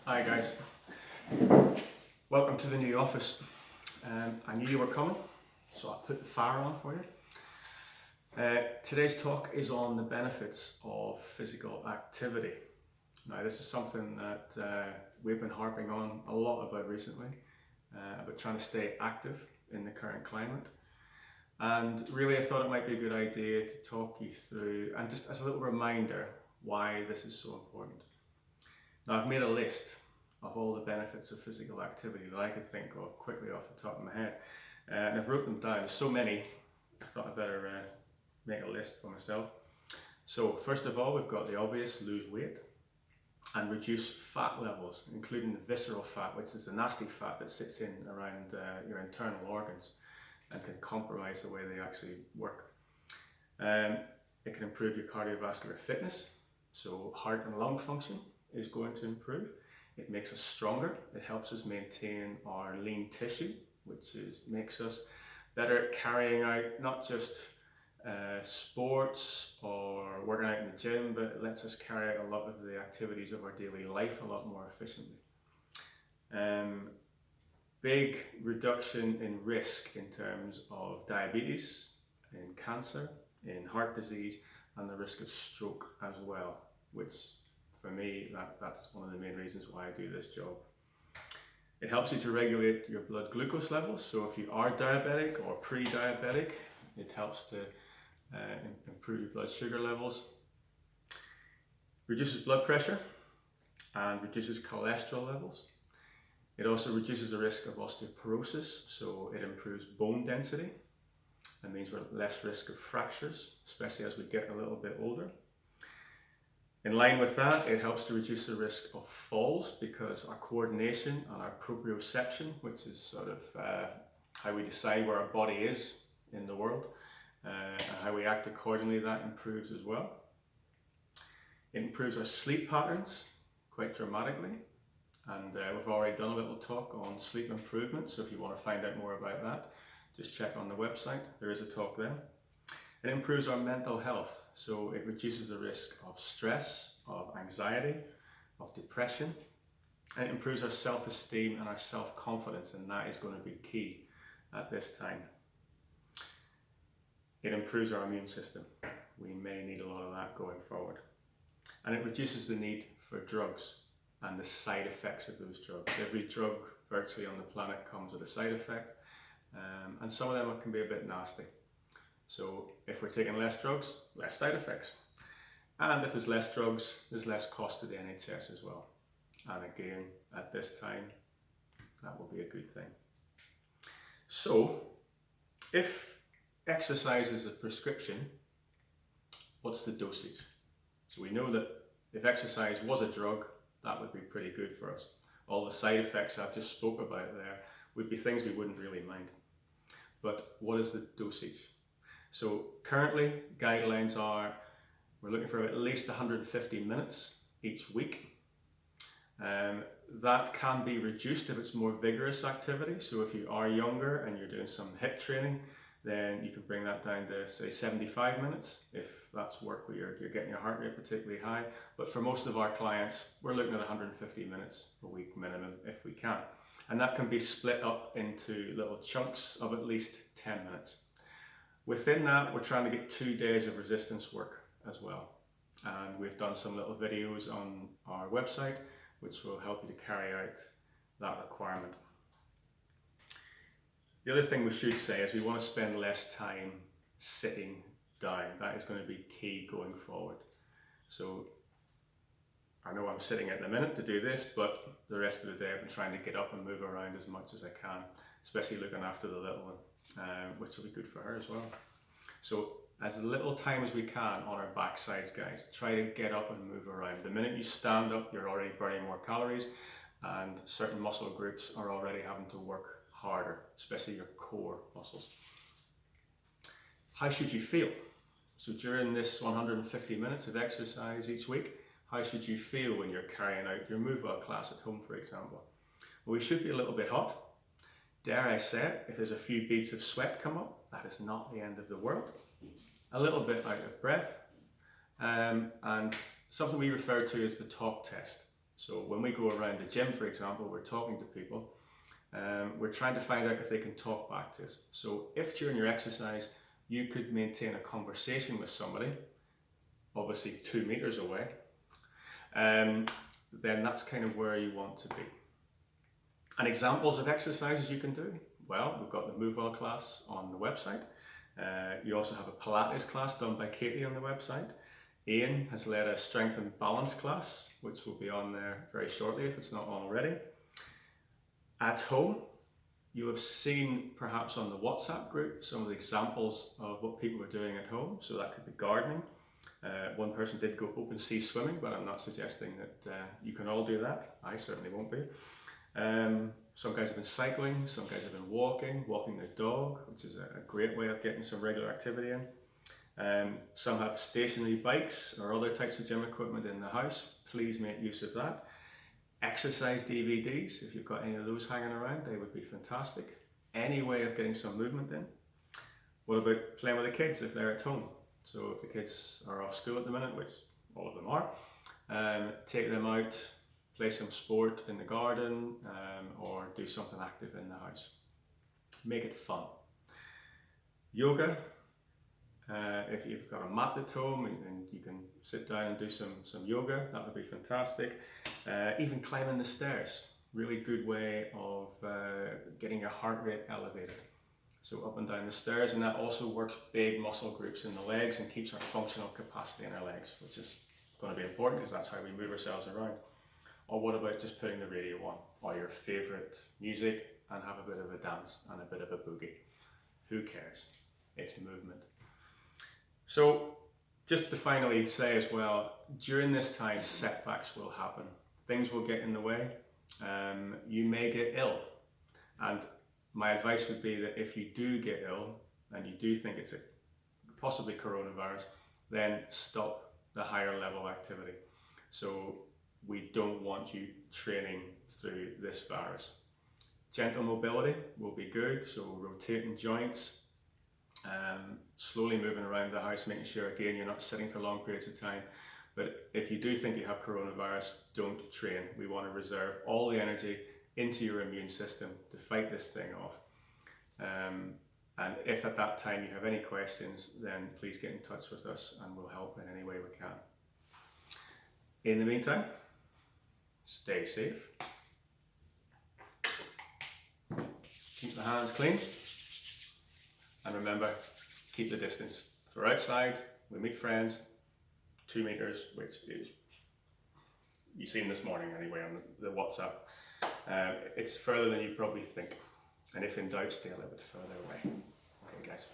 Hi guys, welcome to the new office. I knew you were coming, so I put the fire on for you. Today's talk is on the benefits of physical activity. Now this is something that we've been harping on a lot about recently, about trying to stay active in the current climate. And really I thought it might be a good idea to talk you through, and just as a little reminder, why this is so important. Now I've made a list of all the benefits of physical activity that I could think of quickly off the top of my head. And I've wrote them down. There's so many, I thought I'd better make a list for myself. So first of all, we've got the obvious: lose weight and reduce fat levels, including the visceral fat, which is the nasty fat that sits in around your internal organs and can compromise the way they actually work. It can improve your cardiovascular fitness, so heart and lung function is going to improve. It makes us stronger. It helps us maintain our lean tissue, which makes us better at carrying out not just sports or working out in the gym, but it lets us carry out a lot of the activities of our daily life a lot more efficiently. Big reduction in risk in terms of diabetes, in cancer, in heart disease, and the risk of stroke as well, which for me, that's one of the main reasons why I do this job. It helps you to regulate your blood glucose levels. So if you are diabetic or pre-diabetic, it helps to improve your blood sugar levels. Reduces blood pressure and reduces cholesterol levels. It also reduces the risk of osteoporosis, so it improves bone density. That means we're less risk of fractures, especially as we get a little bit older. In line with that, it helps to reduce the risk of falls, because our coordination and our proprioception, which is sort of how we decide where our body is in the world and how we act accordingly, that improves as well. It improves our sleep patterns quite dramatically, and we've already done a little talk on sleep improvement, so if you want to find out more about that, just check on the website, there is a talk there. It improves our mental health, so it reduces the risk of stress, of anxiety, of depression, and it improves our self-esteem and our self-confidence, and that is going to be key at this time. It improves our immune system. We may need a lot of that going forward. And it reduces the need for drugs and the side effects of those drugs. Every drug virtually on the planet comes with a side effect, and some of them can be a bit nasty. So if we're taking less drugs, less side effects. And if there's less drugs, there's less cost to the NHS as well. And again, at this time, that will be a good thing. So if exercise is a prescription, what's the dosage? So we know that if exercise was a drug, that would be pretty good for us. All the side effects I've just spoke about there would be things we wouldn't really mind. But what is the dosage? So currently, guidelines are, we're looking for at least 150 minutes each week. That can be reduced if it's more vigorous activity. So if you are younger and you're doing some HIIT training, then you can bring that down to say 75 minutes, if that's work where you're getting your heart rate particularly high. But for most of our clients, we're looking at 150 minutes a week minimum if we can. And that can be split up into little chunks of at least 10 minutes. Within that, we're trying to get 2 days of resistance work as well. And we've done some little videos on our website, which will help you to carry out that requirement. The other thing we should say is we want to spend less time sitting down. That is going to be key going forward. So I know I'm sitting at the minute to do this, but the rest of the day I've been trying to get up and move around as much as I can, especially looking after the little one. Which will be good for her as well. So as little time as we can on our backsides, guys, try to get up and move around. The minute you stand up, you're already burning more calories, and certain muscle groups are already having to work harder, especially your core muscles. How should you feel? So during this 150 minutes of exercise each week, how should you feel when you're carrying out your move well class at home, for example? Well, we should be a little bit hot. Dare I say it, if there's a few beads of sweat come up, that is not the end of the world. A little bit out of breath, and something we refer to as the talk test. So when we go around the gym, for example, we're talking to people, we're trying to find out if they can talk back to us. So if during your exercise you could maintain a conversation with somebody, obviously 2 meters away, then that's kind of where you want to be. And examples of exercises you can do, well, we've got the Move Well class on the website. You also have a Pilates class done by Katie on the website. Ian has led a strength and balance class, which will be on there very shortly if it's not on already. At home, you have seen perhaps on the WhatsApp group some of the examples of what people are doing at home. So that could be gardening. One person did go open sea swimming, but I'm not suggesting that you can all do that. I certainly won't be. Some guys have been cycling, some guys have been walking their dog, which is a great way of getting some regular activity in. Some have stationary bikes or other types of gym equipment in the house. Please make use of that. Exercise DVDs, if you've got any of those hanging around, they would be fantastic. Any way of getting some movement in. What about playing with the kids if they're at home? So if the kids are off school at the minute, which all of them are, take them out, play some sport in the garden, or do something active in the house. Make it fun. Yoga, if you've got a mat at home and you can sit down and do some yoga, that would be fantastic. Even climbing the stairs, really good way of getting your heart rate elevated. So up and down the stairs, and that also works big muscle groups in the legs and keeps our functional capacity in our legs, which is going to be important because that's how we move ourselves around. Or what about just putting the radio on, or your favourite music, and have a bit of a dance and a bit of a boogie? Who cares? It's movement. So just to finally say as well, during this time setbacks will happen. Things will get in the way. You may get ill. And my advice would be that if you do get ill and you do think it's possibly coronavirus, then stop the higher level activity. So we don't want you training through this virus. Gentle mobility will be good, so rotating joints, slowly moving around the house, making sure again you're not sitting for long periods of time. But if you do think you have coronavirus, don't train. We want to reserve all the energy into your immune system to fight this thing off. And if at that time you have any questions, then please get in touch with us and we'll help in any way we can. In the meantime, stay safe, keep the hands clean, and remember, keep the distance. If we're outside, we meet friends, 2 meters, which is, you've seen this morning anyway on the WhatsApp. It's further than you probably think, and if in doubt, stay a little bit further away. Okay guys.